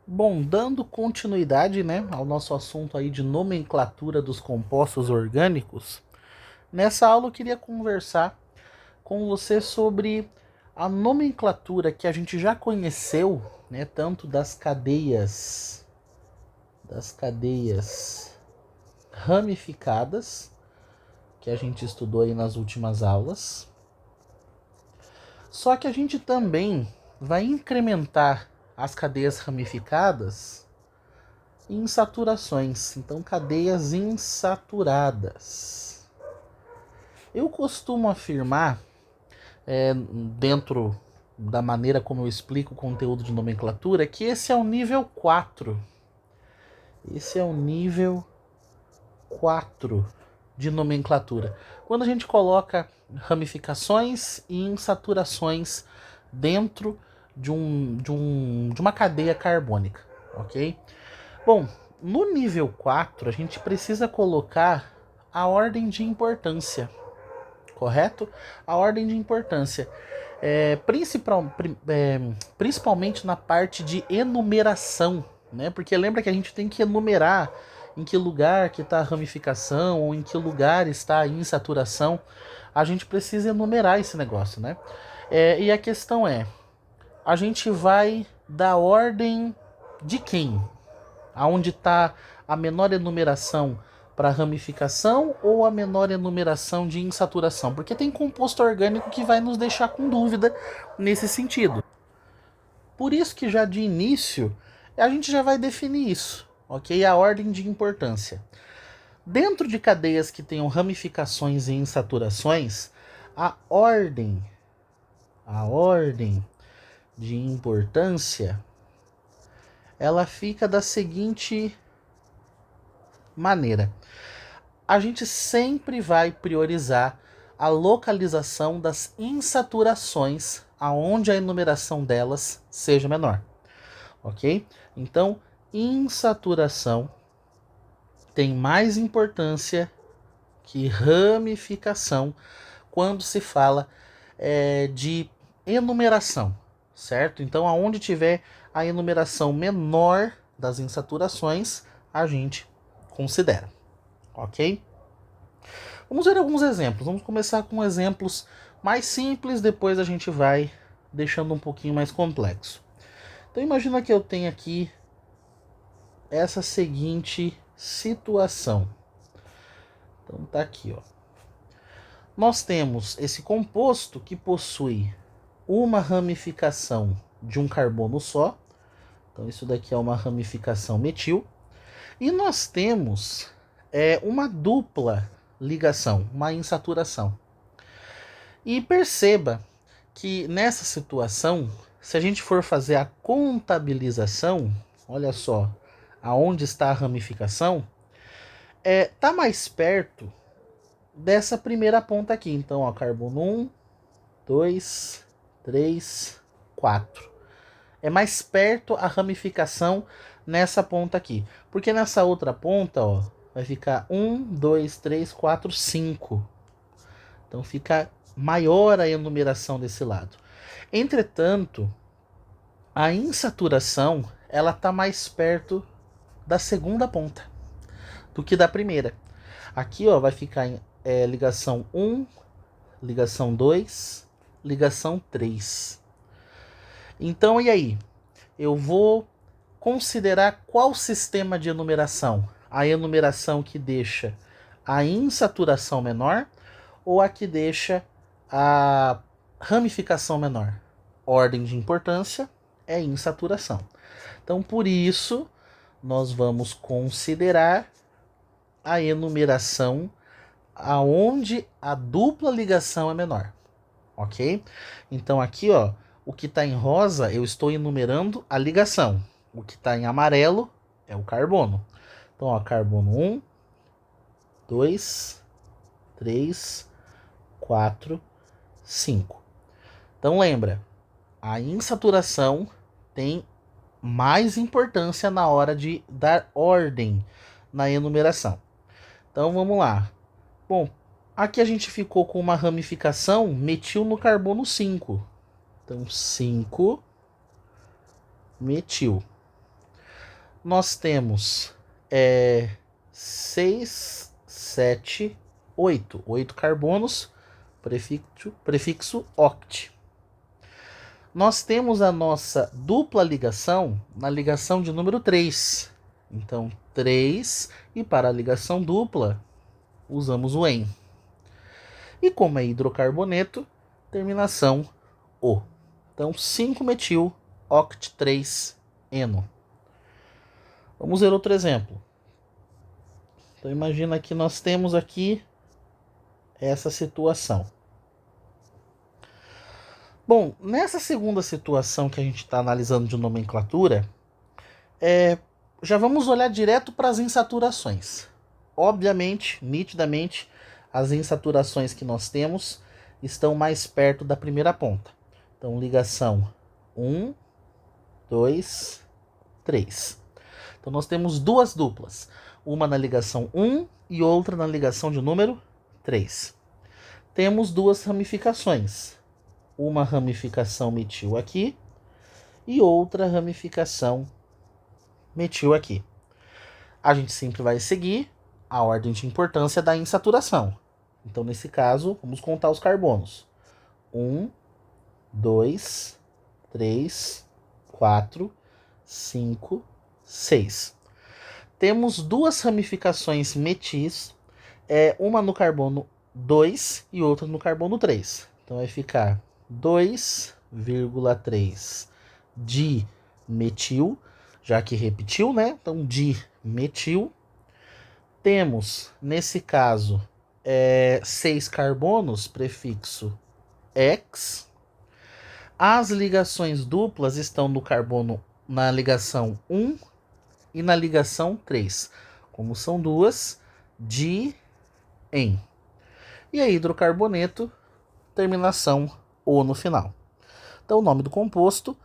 Bom, dando continuidade, né, ao nosso assunto aí de nomenclatura dos compostos orgânicos, nessa aula eu queria conversar com você sobre a nomenclatura que a gente já conheceu, né, tanto das cadeias ramificadas, que a gente estudou aí nas últimas aulas. Só que a gente também vai incrementar as cadeias ramificadas insaturações, então cadeias insaturadas. Eu costumo afirmar, dentro da maneira como eu explico o conteúdo de nomenclatura, que esse é o nível 4. Esse é o nível 4 de nomenclatura. Quando a gente coloca ramificações e insaturações dentro de uma cadeia carbônica, ok? Bom, no nível 4 a gente precisa colocar a ordem de importância, correto? A ordem de importância. Principalmente na parte de enumeração, né? Porque lembra que a gente tem que enumerar em que lugar que está a ramificação ou em que lugar está a insaturação. A gente precisa enumerar esse negócio, né? E a questão é, a gente vai dar ordem de quem? Aonde está a menor enumeração para ramificação ou a menor enumeração de insaturação? Porque tem composto orgânico que vai nos deixar com dúvida nesse sentido. Por isso que já de início a gente já vai definir isso, ok? A ordem de importância. Dentro de cadeias que tenham ramificações e insaturações, a ordem de importância, ela fica da seguinte maneira. A gente sempre vai priorizar a localização das insaturações aonde a enumeração delas seja menor, ok? Então, insaturação tem mais importância que ramificação quando se fala de enumeração, certo? Então, aonde tiver a enumeração menor das insaturações, a gente considera. Ok? Vamos ver alguns exemplos. Vamos começar com exemplos mais simples, depois a gente vai deixando um pouquinho mais complexo. Então imagina que eu tenho aqui essa seguinte situação. Então tá aqui, ó. Nós temos esse composto que possui uma ramificação de um carbono só. Então isso daqui é uma ramificação metil. E nós temos uma dupla ligação, uma insaturação. E perceba que nessa situação, se a gente for fazer a contabilização, olha só, aonde está a ramificação, tá mais perto dessa primeira ponta aqui. Então, ó, carbono 1, 2, 3, 4. É mais perto a ramificação nessa ponta aqui. Porque nessa outra ponta, ó, vai ficar 1, 2, 3, 4, 5. Então fica maior a enumeração desse lado. Entretanto, a insaturação ela está mais perto da segunda ponta do que da primeira. Aqui ó, vai ficar ligação 1, ligação 2, ligação 3. Então, e aí? Eu vou considerar qual sistema de enumeração? A enumeração que deixa a insaturação menor ou a que deixa a ramificação menor? Ordem de importância é insaturação. Então, por isso, nós vamos considerar a enumeração aonde a dupla ligação é menor, ok? Então, aqui, ó, o que está em rosa, eu estou enumerando a ligação. O que está em amarelo é o carbono. Então, ó, carbono 1, 2, 3, 4, 5. Então, lembra, a insaturação tem mais importância na hora de dar ordem na enumeração. Então, vamos lá. Bom, aqui a gente ficou com uma ramificação metil no carbono 5. Então, 5 metil. nós temos 6, 7, 8. 8 carbonos, prefixo oct. Nós temos a nossa dupla ligação na ligação de número 3. Então, 3, e para a ligação dupla, usamos o en. E como é hidrocarboneto, terminação o. Então, 5-metil oct 3-eno. Vamos ver outro exemplo. Então, imagina que nós temos aqui essa situação. Bom, nessa segunda situação que a gente está analisando de nomenclatura, já vamos olhar direto para as insaturações. Obviamente, nitidamente, as insaturações que nós temos estão mais perto da primeira ponta. Então, ligação 1, 2, 3. Então, nós temos duas duplas. Uma na ligação 1 e outra na ligação de número 3. Temos duas ramificações. Uma ramificação metil aqui e outra ramificação metil aqui. A gente sempre vai seguir a ordem de importância da insaturação. Então, nesse caso, vamos contar os carbonos. 1, 2, 3, 4, 5, 6. Temos duas ramificações metis, uma no carbono 2 e outra no carbono 3. Então, vai ficar 2,3 dimetil, já que repetiu, né? Então, dimetil. Temos, nesse caso, 6 carbonos, prefixo X. As ligações duplas estão no carbono na ligação 1 e na ligação 3. Como são duas, di-en. E aí, hidrocarboneto, terminação O no final. Então, o nome do composto,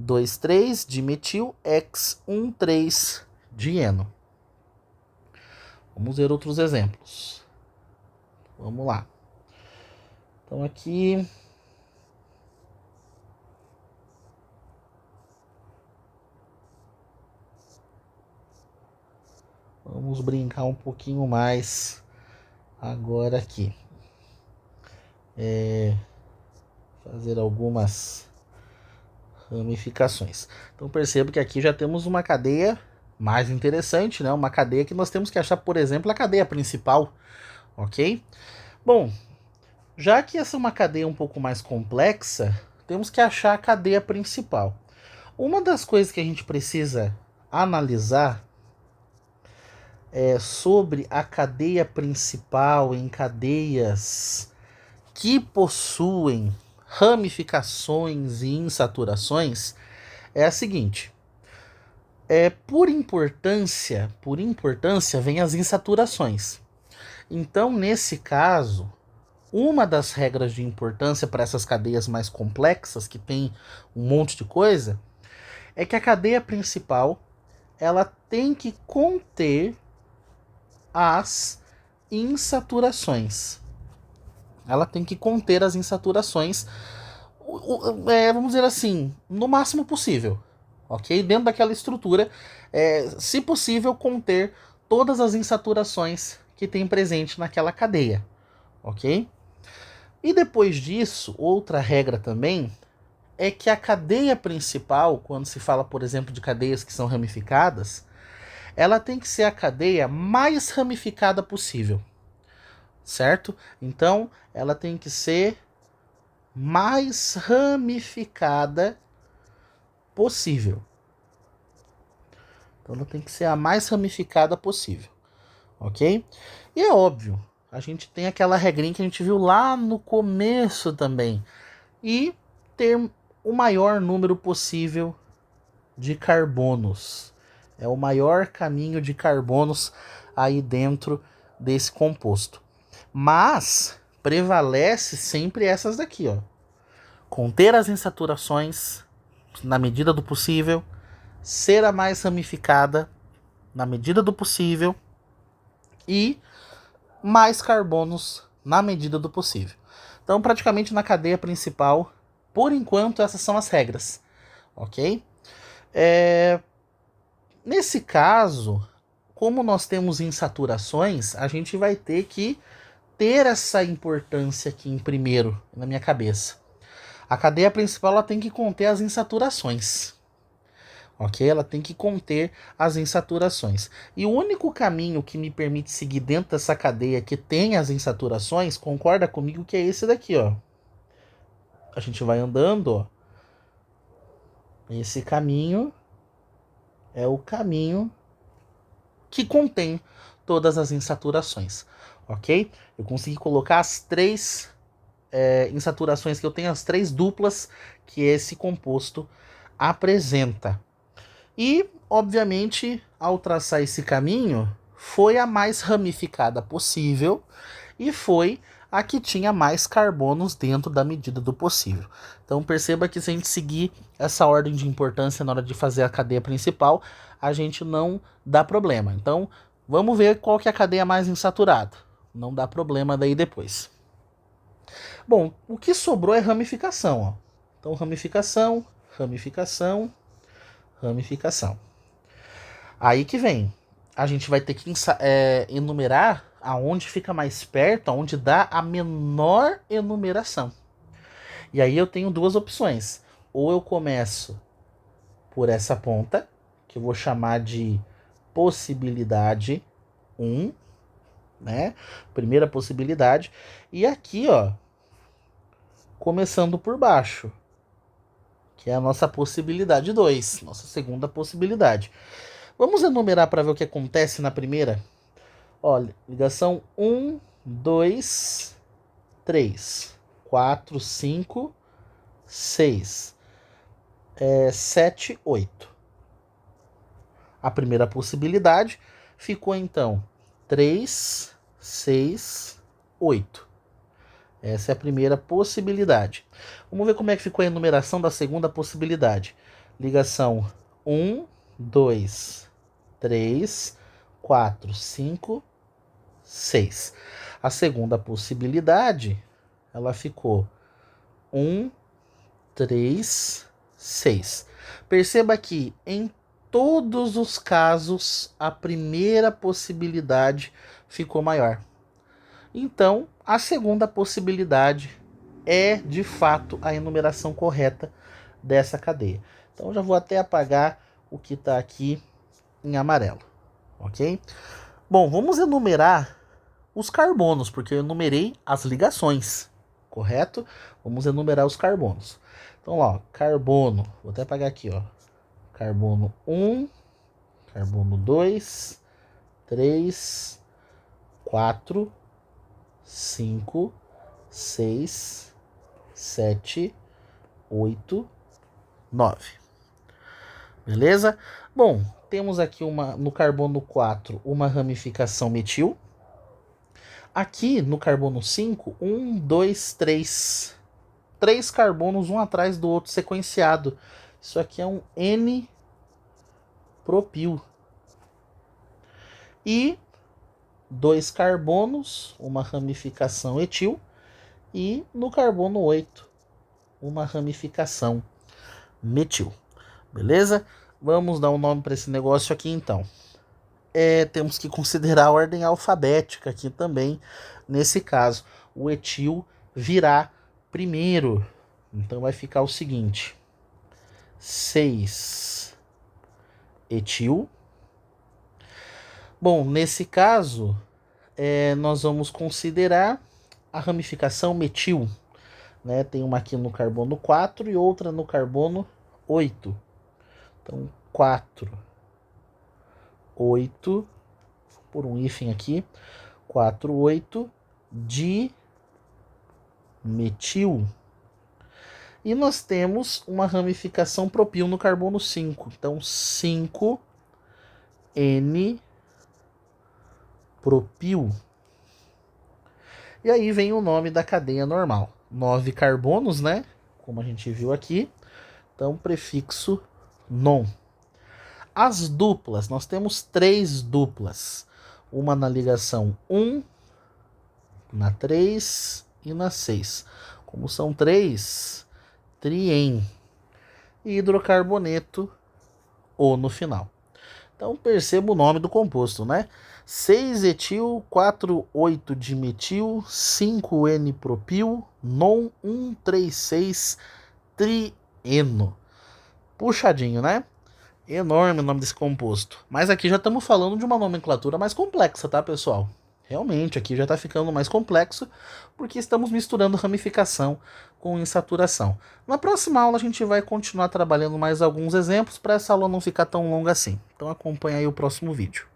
2,3-dimetil-X-1,3-dieno. Vamos ver outros exemplos. Vamos lá. Então, aqui... Vamos brincar um pouquinho mais agora aqui. Fazer algumas ramificações. Então percebo que aqui já temos uma cadeia mais interessante, né? Uma cadeia que nós temos que achar, por exemplo, a cadeia principal, ok? Bom, já que essa é uma cadeia um pouco mais complexa, temos que achar a cadeia principal. Uma das coisas que a gente precisa analisar sobre a cadeia principal em cadeias que possuem ramificações e insaturações é a seguinte. Por importância vem as insaturações. Então, nesse caso, uma das regras de importância para essas cadeias mais complexas, que tem um monte de coisa, é que a cadeia principal ela tem que conter as insaturações. Ela tem que conter as insaturações, vamos dizer assim, no máximo possível, ok? Dentro daquela estrutura, se possível, conter todas as insaturações que tem presente naquela cadeia, ok? E depois disso, outra regra também é que a cadeia principal, quando se fala, por exemplo, de cadeias que são ramificadas, ela tem que ser a cadeia mais ramificada possível, certo? Então, ela tem que ser mais ramificada possível. Então, ela tem que ser a mais ramificada possível, ok? E é óbvio, a gente tem aquela regrinha que a gente viu lá no começo também. E ter o maior número possível de carbonos. É o maior caminho de carbonos aí dentro desse composto. Mas prevalece sempre essas daqui, ó. Conter as insaturações na medida do possível, ser a mais ramificada na medida do possível e mais carbonos na medida do possível. Então, praticamente na cadeia principal, por enquanto, essas são as regras, ok? nesse caso, como nós temos insaturações, a gente vai ter que ter essa importância aqui em primeiro, na minha cabeça. A cadeia principal ela tem que conter as insaturações. Ok? Ela tem que conter as insaturações. E o único caminho que me permite seguir dentro dessa cadeia que tem as insaturações, concorda comigo que é esse daqui, ó. A gente vai andando, ó. Esse caminho é o caminho que contém todas as insaturações, ok? Eu consegui colocar as três insaturações que eu tenho, as três duplas que esse composto apresenta. E, obviamente, ao traçar esse caminho, foi a mais ramificada possível e foi a que tinha mais carbonos dentro da medida do possível. Então perceba que se a gente seguir essa ordem de importância na hora de fazer a cadeia principal, a gente não dá problema. Então vamos ver qual que é a cadeia mais insaturada. Não dá problema daí depois. Bom, o que sobrou é ramificação. Ó. Então ramificação, ramificação, ramificação. Aí que vem. A gente vai ter que enumerar aonde fica mais perto, aonde dá a menor enumeração. E aí eu tenho duas opções. Ou eu começo por essa ponta, que eu vou chamar de possibilidade 1, né? Primeira possibilidade. E aqui, ó, começando por baixo, que é a nossa possibilidade 2, nossa segunda possibilidade. Vamos enumerar para ver o que acontece na primeira? Olha, ligação 1, 2, 3, 4, 5, 6, 7, 8. A primeira possibilidade ficou então 3, 6, 8. Essa é a primeira possibilidade. Vamos ver como é que ficou a enumeração da segunda possibilidade. Ligação 1, 2, 3, 4, 5, 6. A segunda possibilidade, ela ficou 1, 3, 6. Perceba que em todos os casos a primeira possibilidade ficou maior. Então, a segunda possibilidade é de fato a enumeração correta dessa cadeia. Então, já vou até apagar o que está aqui em amarelo, ok? Bom, vamos enumerar os carbonos, porque eu enumerei as ligações, correto? Vamos enumerar os carbonos. Então, ó, carbono, vou até apagar aqui, ó. Carbono 1, carbono 2, 3, 4, 5, 6, 7, 8, 9. Beleza? Bom, temos aqui no carbono 4 uma ramificação metil. Aqui no carbono 5, 1, 2, 3. 3 carbonos um atrás do outro sequenciado. Isso aqui é um N-propil. E 2 carbonos, uma ramificação etil. E no carbono 8, uma ramificação metil. Beleza? Vamos dar um nome para esse negócio aqui então. Temos que considerar a ordem alfabética aqui também. Nesse caso, o etil virá primeiro. Então vai ficar o seguinte: 6 etil. Bom, nesse caso, nós vamos considerar a ramificação metil. Né? Tem uma aqui no carbono 4 e outra no carbono 8. Então, 4, 8, por um hífen aqui, 4, 8, dimetil. E nós temos uma ramificação propil no carbono 5. Então, 5, N-propil. E aí vem o nome da cadeia normal. 9 carbonos, né? Como a gente viu aqui. Então, prefixo non. As duplas, nós temos 3 duplas. Uma na ligação 1, na 3 e na 6. Como são 3, triem. E hidrocarboneto O no final. Então perceba o nome do composto, né? 6-etil, 4,8-dimetil, 5-N-propil, NON 136-trieno. Puxadinho, né? Enorme o nome desse composto. Mas aqui já estamos falando de uma nomenclatura mais complexa, tá, pessoal? Realmente, aqui já está ficando mais complexo, porque estamos misturando ramificação com insaturação. Na próxima aula a gente vai continuar trabalhando mais alguns exemplos para essa aula não ficar tão longa assim. Então acompanha aí o próximo vídeo.